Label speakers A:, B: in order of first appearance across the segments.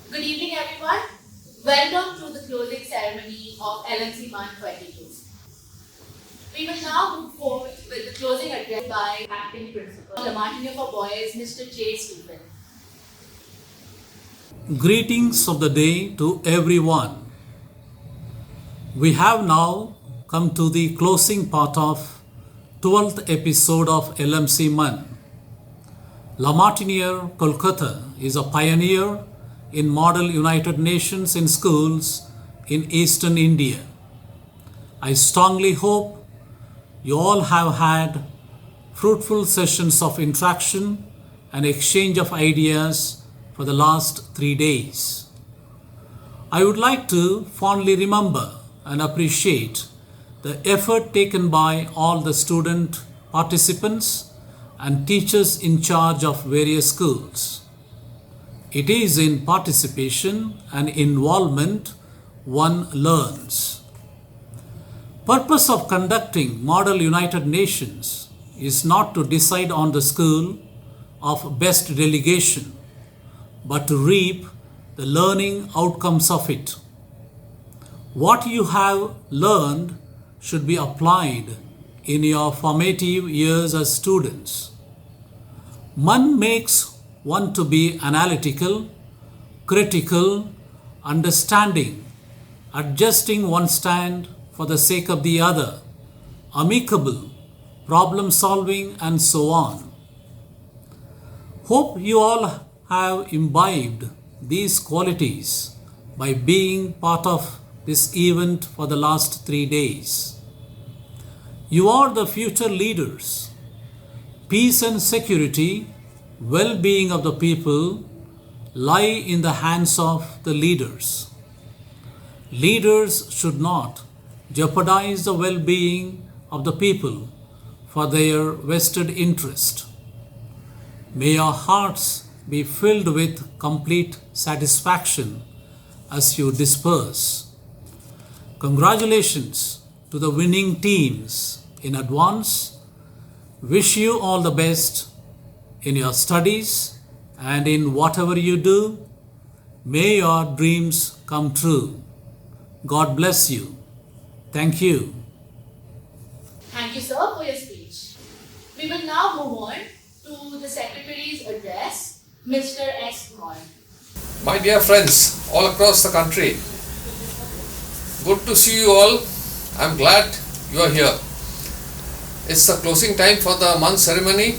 A: Good evening, everyone. Welcome to the closing ceremony of LMCMUN 22. We will now move forward with the closing address by acting principal, La Martiniere for Boys, Mr. J. Stephen.
B: Greetings of the day to everyone. We have now come to the closing part of 12th episode of LMCMUN. La Martiniere, Calcutta is a pioneer in Model United Nations in schools in eastern India. I strongly hope you all have had fruitful sessions of interaction and exchange of ideas for the last 3 days. I would like to fondly remember and appreciate the effort taken by all the student participants and teachers in charge of various schools. It is in participation and involvement one learns. Purpose of conducting Model United Nations is not to decide on the school of best delegation, but to reap the learning outcomes of it. What you have learned should be applied in your formative years as students. MUN makes one to be analytical, critical, understanding, adjusting one stand for the sake of the other, amicable, problem solving, and so on. Hope you all have imbibed these qualities by being part of this event for the last 3 days. You are the future leaders. Peace and security, well-being of the people lie in the hands of the leaders. Leaders should not jeopardize the well-being of the people for their vested interest. May your hearts be filled with complete satisfaction as you disperse. Congratulations to the winning teams in advance. Wish you all the best in your studies and in whatever you do. May your dreams come true. God bless you. Thank you.
A: Thank you, sir, for your speech. We will now move on to the Secretary's address, Mr. S. Roy.
C: My dear friends all across the country, good to see you all. I'm glad you are here. It's the closing time for the month ceremony,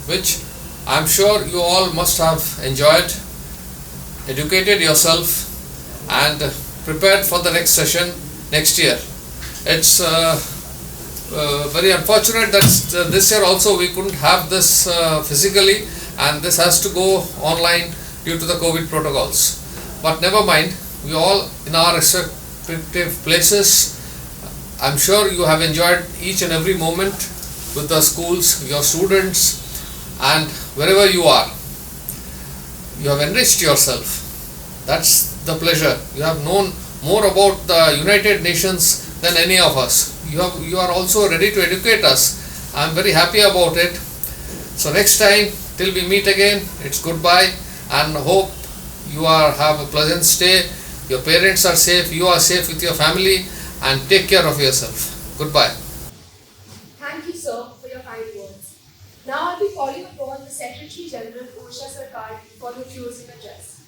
C: which I'm sure you all must have enjoyed, educated yourself, and prepared for the next session next year. It's very unfortunate that this year also we couldn't have this physically, and this has to go online due to the COVID protocols. But never mind, we all in our respective places, I'm sure you have enjoyed each and every moment with the schools, your students, and wherever you are. You have enriched yourself. That's the pleasure. You have known more about the United Nations than any of us. You are also ready to educate us. I'm very happy about it. So next time, till we meet again, it's goodbye, and hope you have a pleasant stay. Your parents are safe, you are safe with your family, and take care of yourself. Goodbye.
D: Thank you, sir, for your kind words. Now I'll be calling upon the Secretary General Usha Sarkar for the closing address.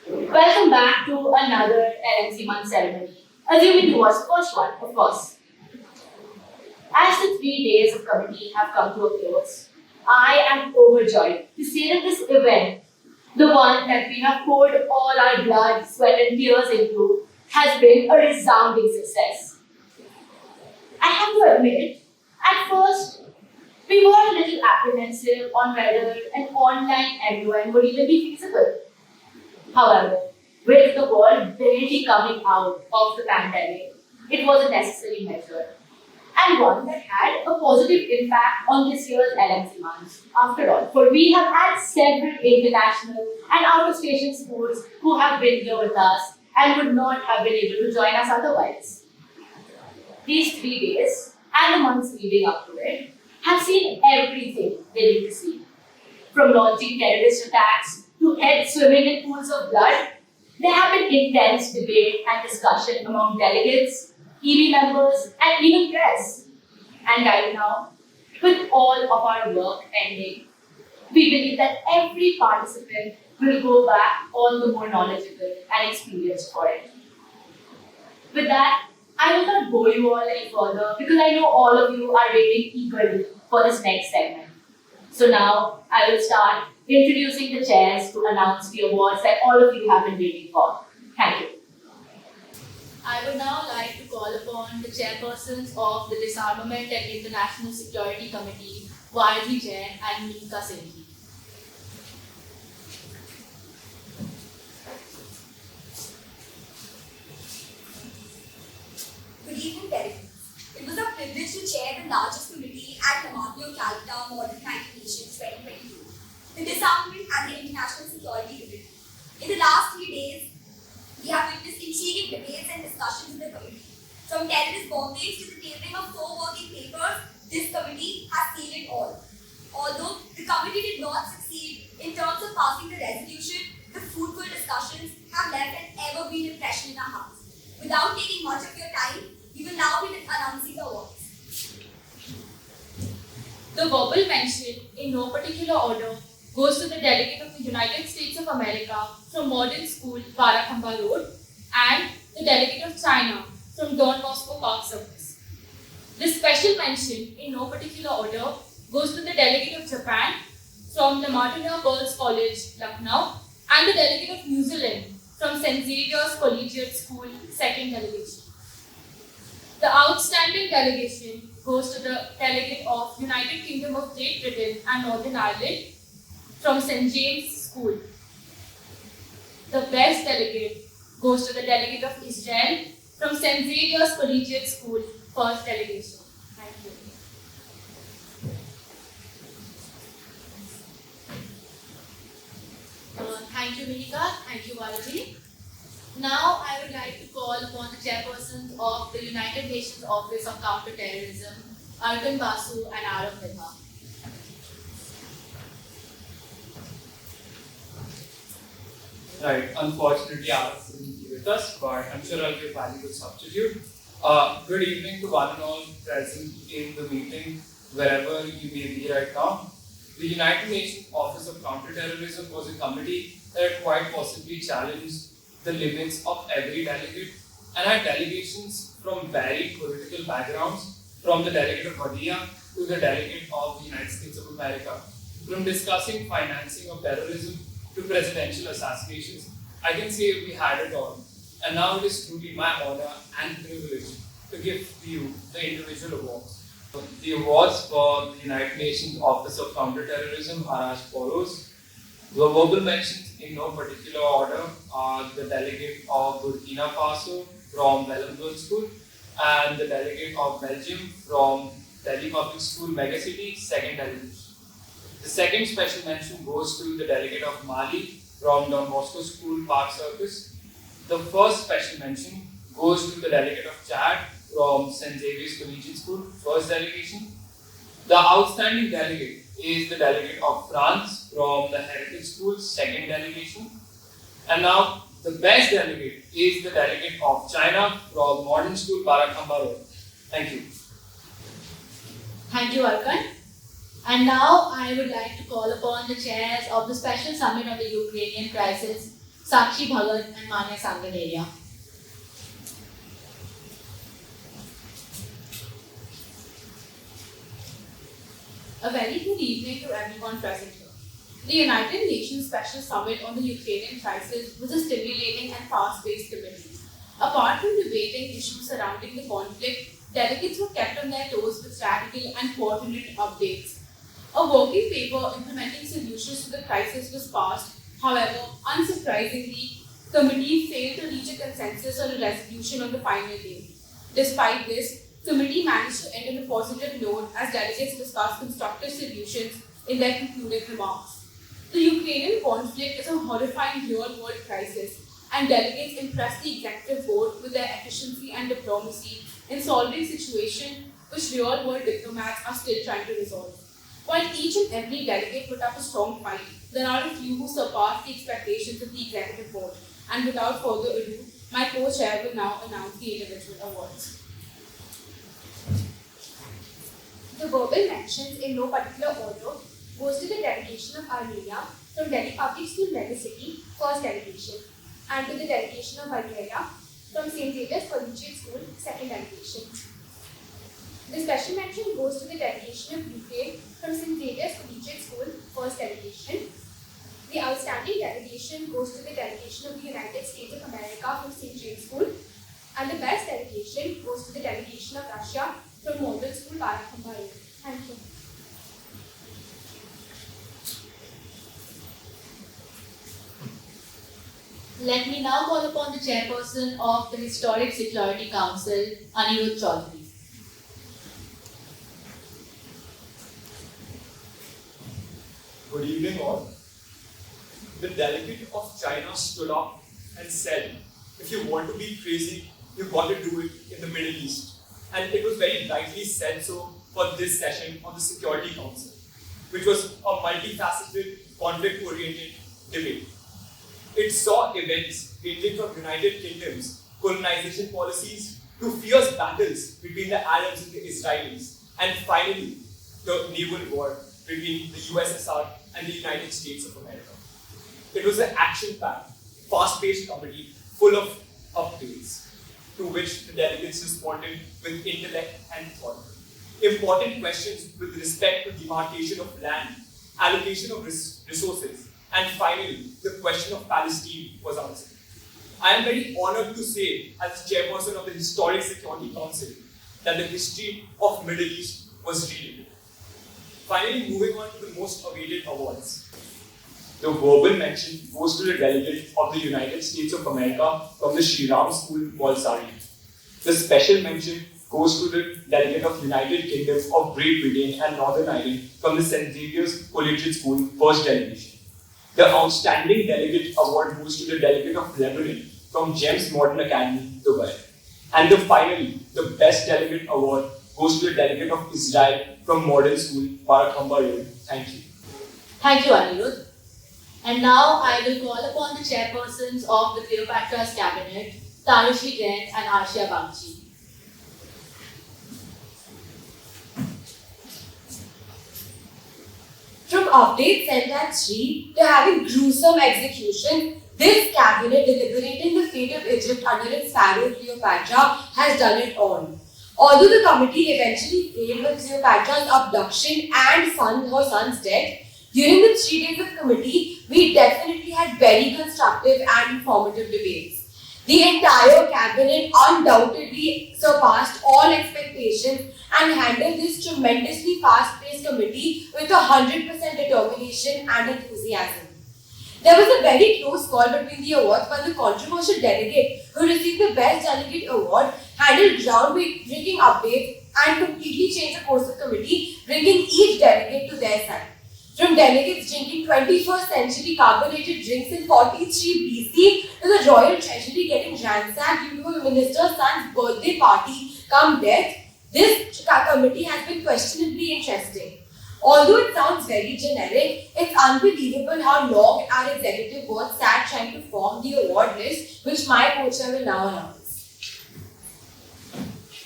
A: Welcome back to another LMCMUN ceremony. Assuming it was the first one, of course. As the 3 days of committee have come to a close, I am overjoyed to say that this event, the one that we have poured all our blood, sweat, and tears into, has been a resounding success. I have to admit, at first, we were a little apprehensive on whether an online MUN would even be feasible. However, with the world barely coming out of the pandemic, it was a necessary measure, and one that had a positive impact on this year's LMCMUNs. After all, for we have had several international and out-of-station schools who have been here with us and would not have been able to join us otherwise. These 3 days and the months leading up to it have seen everything they need to see. From launching terrorist attacks to heads swimming in pools of blood There have been intense debate and discussion among delegates, EB members, and even press. And right now, with all of our work ending, we believe that every participant will go back all the more knowledgeable and experienced for it. With that, I will not bore you all any further because I know all of you are waiting eagerly for this next segment. So now I will start introducing the chairs to announce the awards that all of you have been waiting for. Thank you. I would now like to call upon the chairpersons of the Disarmament and International Security Committee, YG Jain and Meeka Singh.
E: Good evening, delegates. It was a privilege to chair the largest committee at La Martiniere, Calcutta, Modern United Nations 2022, the Disarmament and the International Security Committee. In the last 3 days, we have witnessed intriguing debates and discussions in the committee. From terrorist bombings to the tabling of 4 working papers, this committee has seen it all. Although the committee did not succeed in terms of passing the resolution, the fruitful discussions have left an evergreen impression in our hearts. Without taking much of your time, we will now be announcing the awards.
A: The verbal mention, in no particular order, goes to the delegate of the United States of America from Modern School, Barakhamba Road, and the delegate of China from Don Bosco Park Service. This special mention, in no particular order, goes to the delegate of Japan from the Martiniere Girls College, Lucknow, and the delegate of New Zealand from St. Xavier's Collegiate School, second delegation. The outstanding delegation goes to the delegate of United Kingdom of Great Britain and Northern Ireland from St. James School. The best delegate goes to the delegate of Israel from St. Xavier's Collegiate School, first delegation. Thank you. Thank you, Meeka. Thank you, Varaji. Now, I would like to call upon the chairpersons of the United Nations Office of Counter-Terrorism, Arkan Basu and Arav Midha.
F: Right, unfortunately, Arav couldn't be with us, but I'm sure I'll be a valuable substitute. Good evening to one and all present in the meeting, wherever you may be right now. The United Nations Office of Counterterrorism was a committee that quite possibly challenged the limits of every delegate and had delegations from varied political backgrounds, from the delegate of Bahia to the delegate of the United States of America. From discussing financing of terrorism to presidential assassinations, I can say we had it all. And now it is truly my honor and privilege to give you the individual awards. The awards for the United Nations Office of Counterterrorism are as follows. The verbal mentions in no particular order are the delegate of Burkina Faso from Wellenburg School and the delegate of Belgium from Delhi Public School Megacity, second delegation. The second special mention goes to the delegate of Mali from Don Bosco School Park Circus. The first special mention goes to the delegate of Chad from St. Xavier's Collegiate School, first delegation. The outstanding delegate is the delegate of France from the Heritage School, second delegation. And now the best delegate is the delegate of China from Modern School, Barakhamba Road. Thank you.
A: Thank you, Arkan. And now I would like to call upon the chairs of the Special Summit on the Ukrainian Crisis, Sakshi Bhagat and Manya Sanganeria. A very good evening to everyone present here. The United Nations Special Summit on the Ukrainian Crisis was a stimulating and fast-paced committee. Apart from debating issues surrounding the conflict, delegates were kept on their toes with strategical and coordinated updates. A working paper implementing solutions to the crisis was passed. However, unsurprisingly, the committee failed to reach a consensus on a resolution on the final day. Despite this, the committee managed to end on a positive note as delegates discussed constructive solutions in their concluding remarks. The Ukrainian conflict is a horrifying real-world crisis, and delegates impressed the executive board with their efficiency and diplomacy in solving situations which real-world diplomats are still trying to resolve. While each and every delegate put up a strong fight,
G: there are a few who surpass the expectations of the executive board. And without further ado, my co-chair will now announce the individual awards.
D: The verbal mentions in no particular order goes to the delegation of Armenia from Delhi Public School, City, first delegation, and to the delegation of Bulgaria from St. Xavier's Collegiate School, second delegation. The special mention goes to the delegation of Ukraine from St. Xavier's Collegiate School, first delegation. The outstanding delegation goes to the delegation of the United States of America from St. James School, and the best delegation goes to the delegation of Russia from Model School, Barakhambari. Thank you.
A: Let me now call upon the chairperson of the Historic Security Council, Anirudh Chaudhary.
H: Good evening all. The delegate of China stood up and said, if you want to be crazy, you've got to do it in the Middle East. And it was very rightly said so for this session of the Security Council, which was a multifaceted, conflict-oriented debate. It saw events ranging from United Kingdom's colonization policies to fierce battles between the Arabs and the Israelis, and finally, the naval war between the USSR and the United States of America. It was an action-packed, fast-paced committee full of updates, to which the delegates responded with intellect and thought. Important questions with respect to demarcation of land, allocation of resources, and finally, the question of Palestine was answered. I am very honored to say, as chairperson of the Historic Security Council, that the history of Middle East was rewritten. Finally, moving on to the most awaited awards. The verbal mention goes to the delegate of the United States of America from the Sri Ram School, Walsari. The special mention goes to the delegate of United Kingdom of Great Britain and Northern Ireland from the St. Xavier's Collegiate School, first delegation. The outstanding delegate award goes to the delegate of Lebanon from James Modern Academy, Dubai. And finally, the best delegate award goes to the delegate of Israel from Model School, Barakhamba Road. Thank you.
A: Thank you, Anirudh. And now I will call upon the chairpersons of the Cleopatra's cabinet, Tanushri Jain and Arshia Bangchi.
I: From updates sent at 3 to having gruesome execution, this cabinet deliberating the fate of Egypt under its pharaoh Cleopatra has done it all. Although the committee eventually failed with Cleopatra's abduction and her son's death, during the 3 days of committee, we definitely had very constructive and informative debates. The entire cabinet undoubtedly surpassed all expectations and handled this tremendously fast-paced committee with 100% determination and enthusiasm. There was a very close call between the awards, but the controversial delegate who received the Best Delegate Award handled groundbreaking updates and completely changed the course of the committee, bringing each delegate to their side. From delegates drinking 21st century carbonated drinks in 43 BC to the royal treasury getting ransacked due to a minister's son's birthday party come death, this committee has been questionably interesting. Although it sounds very generic, it's unbelievable how long our executive board sat trying to form the award list, which my co-chair will now announce.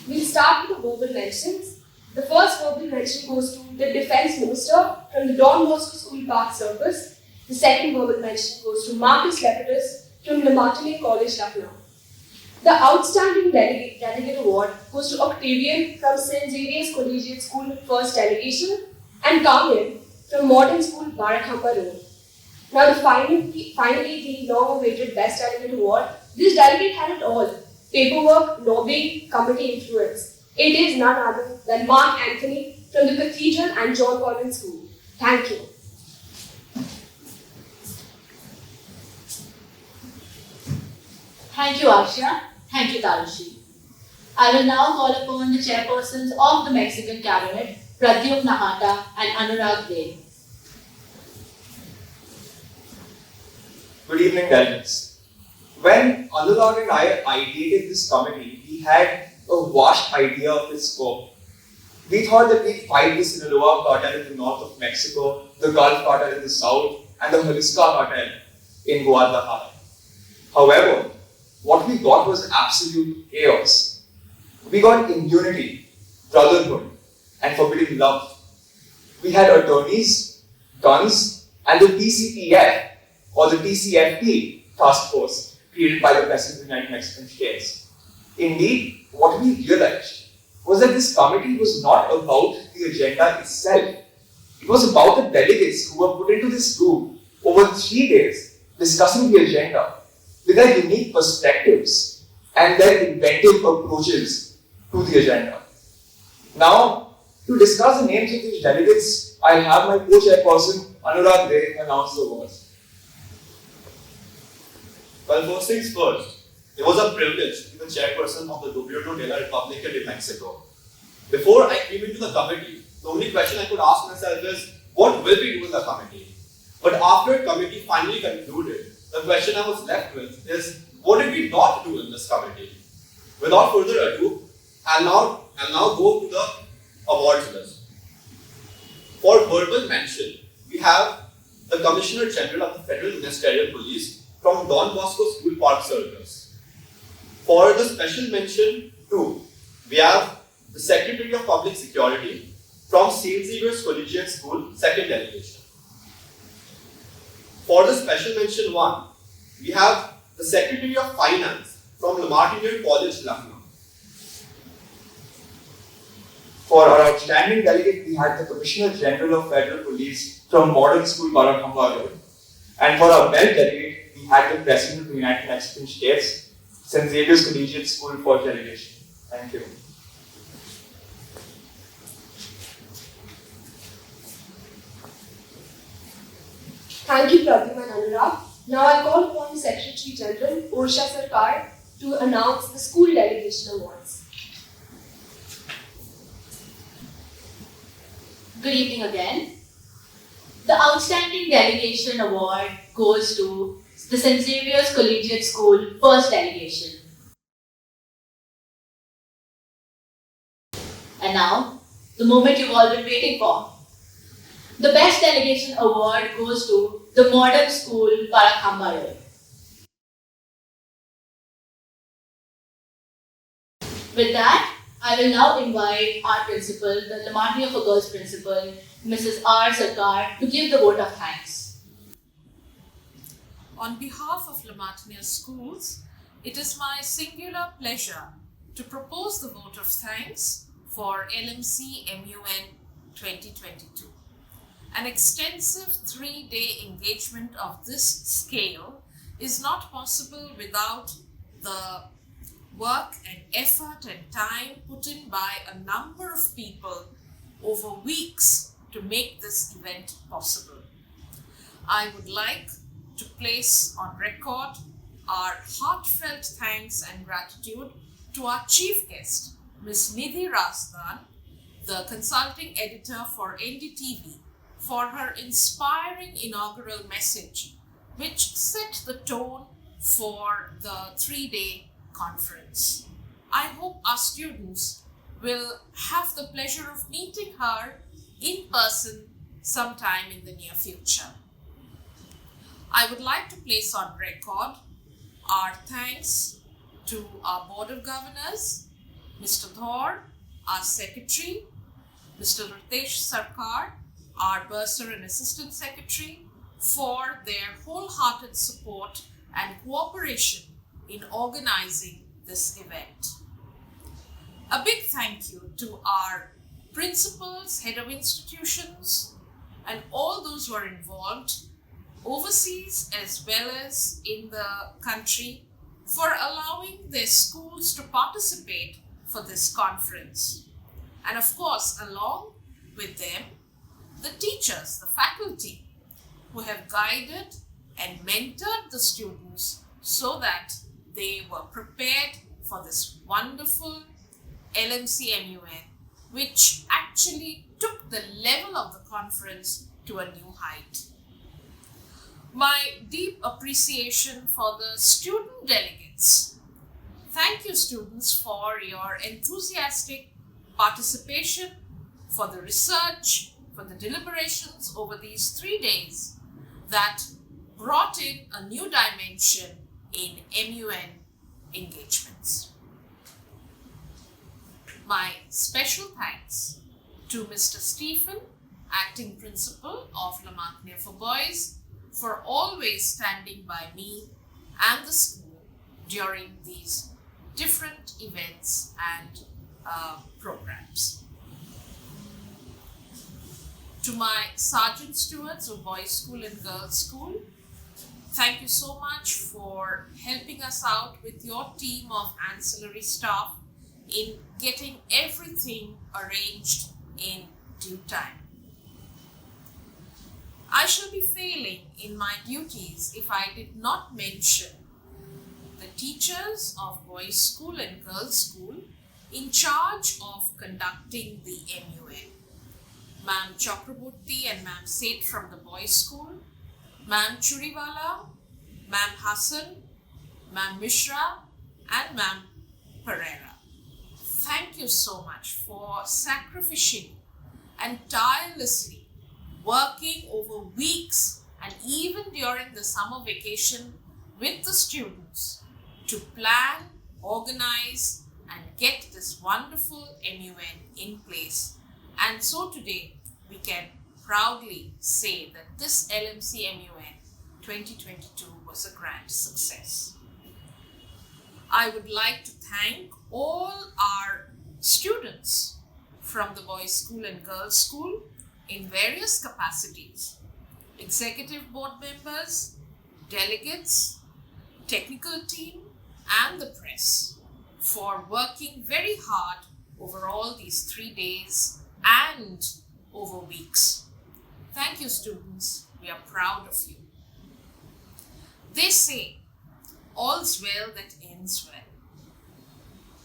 I: We'll start with the verbal mentions. The first verbal mention goes to the Defence Minister from the Don Bosco School Park Circus. The second verbal mention goes to Marcus Lepidus from La Martiniere College, Lucknow. The Outstanding Delegate Award goes to Octavian from St. Xavier's Collegiate School, first delegation, and Kamil from Modern School, Barakhamba Road. Now, finally, the long-awaited Best Delegate Award. This delegate had it all: paperwork, lobbying, committee influence. It is none other than Mark Anthony from the Cathedral and John Collins School. Thank you.
A: Thank you, Arshia. Thank you, Tanushri. I will now call upon the chairpersons of the Mexican cabinet, Pradyumna Nahata and Anurag Dey.
J: Good evening, delegates. When Anurag and I ideated this committee, we had a vast idea of its scope. We thought that we'd fight the Sinaloa cartel in the north of Mexico, the Gulf cartel in the south, and the Jalisca Hotel in Guadalajara. However, what we got was absolute chaos. We got impunity, brotherhood, and forbidden love. We had attorneys, guns, and the TCPF or the TCFP task force created by the President of the United Mexican States. Indeed, what we realized was that this committee was not about the agenda itself. It was about the delegates who were put into this group over 3 days discussing the agenda with their unique perspectives and their inventive approaches to the agenda. Now, to discuss the names of these delegates, I have my co-chairperson Anurag Ray announce the words.
K: Well, first things first, it was a privilege to be the chairperson of the Gobierno de la República de Mexico. Before I came into the committee, the only question I could ask myself is, what will we do in the committee? But after the committee finally concluded, the question I was left with is, what did we not do in this committee? Without further ado, I'll now go to the awards list. For verbal mention, we have the Commissioner General of the Federal Ministerial Police from Don Bosco School Park Circus. For the special mention 2, we have the Secretary of Public Security from St. Xavier's Collegiate School, 2nd Delegation. For the special mention 1, we have the Secretary of Finance from La Martiniere College, Lucknow.
J: For our outstanding delegate, we had the Commissioner General of Federal Police from Modern School, Barakhamba Road. And for our belt delegate, we had the President of the United Mexican States, St. Xavier's Collegiate School for delegation. Thank you.
I: Thank you, Pradyuman and Anurag. Now I call upon Secretary General Ursha Sarkar to announce the School Delegation Awards.
A: Good evening again. The Outstanding Delegation Award goes to the St. Xavier's Collegiate School First Delegation. And now, the moment you've all been waiting for. The Best Delegation Award goes to the Modern School, Barakhamba Road. With that, I will now invite our principal, the La Martiniere for Girls principal, Mrs. R. Sarkar, to give the vote of thanks.
L: On behalf of La Martiniere Schools, it is my singular pleasure to propose the vote of thanks for LMCMUN 2022. An extensive 3-day engagement of this scale is not possible without the work and effort and time put in by a number of people over weeks to make this event possible. I would like to place on record our heartfelt thanks and gratitude to our chief guest, Ms. Nidhi Rasdan, the consulting editor for NDTV, for her inspiring inaugural message, which set the tone for the 3-day conference. I hope our students will have the pleasure of meeting her in person sometime in the near future. I would like to place on record our thanks to our Board of Governors, Mr. Dhor, our Secretary, Mr. Ritesh Sarkar, our Bursar and Assistant Secretary, for their wholehearted support and cooperation in organizing this event. A big thank you to our principals, head of institutions, and all those who are involved overseas as well as in the country for allowing their schools to participate for this conference. And of course, along with them, the teachers, the faculty, who have guided and mentored the students so that they were prepared for this wonderful LMCMUN, which actually took the level of the conference to a new height. My deep appreciation for the student delegates. Thank you, students, for your enthusiastic participation, for the research, for the deliberations over these 3 days. that brought in a new dimension in MUN engagements. My special thanks to Mr. Stephen, Acting Principal of La Martiniere for Boys, for always standing by me and the school during these different events and programs. To my Sergeant Stewards of Boys School and Girls School, thank you so much for helping us out with your team of ancillary staff in getting everything arranged in due time. I shall be failing in my duties if I did not mention the teachers of Boys School and Girls School in charge of conducting the MUN. Ma'am Chakraborty and Ma'am Seth from the Boys School, Ma'am Churiwala, Ma'am Hassan, Ma'am Mishra and Ma'am Pereira. Thank you so much for sacrificially and tirelessly working over weeks and even during the summer vacation with the students to plan, organize and get this wonderful MUN in place. And so today we can proudly say that this LMCMUN 2022 was a grand success. I would like to thank all our students from the Boys School and Girls School in various capacities, executive board members, delegates, technical team and the press for working very hard over all these 3 days and over weeks. Thank you, students. We are proud of you. They say, all's well that ends well.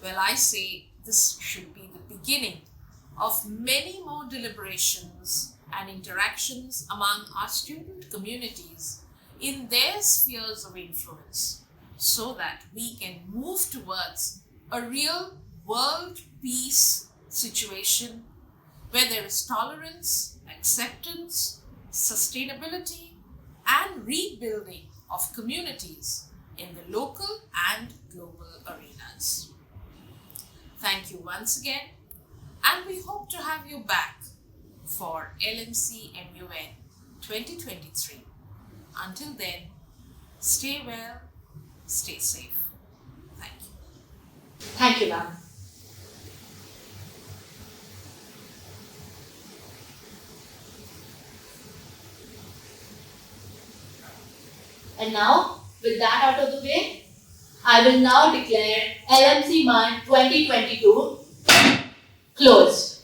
L: Well, I say this should be the beginning of many more deliberations and interactions among our student communities in their spheres of influence, so that we can move towards a real world peace situation where there is tolerance, acceptance, sustainability, and rebuilding of communities in the local and global arenas. Thank you once again, and we hope to have you back for LMCMUN 2023. Until then, stay well, stay safe. Thank you.
A: Thank you, ma'am. And now, with that out of the way, I will now declare LMC Mun 2022 closed.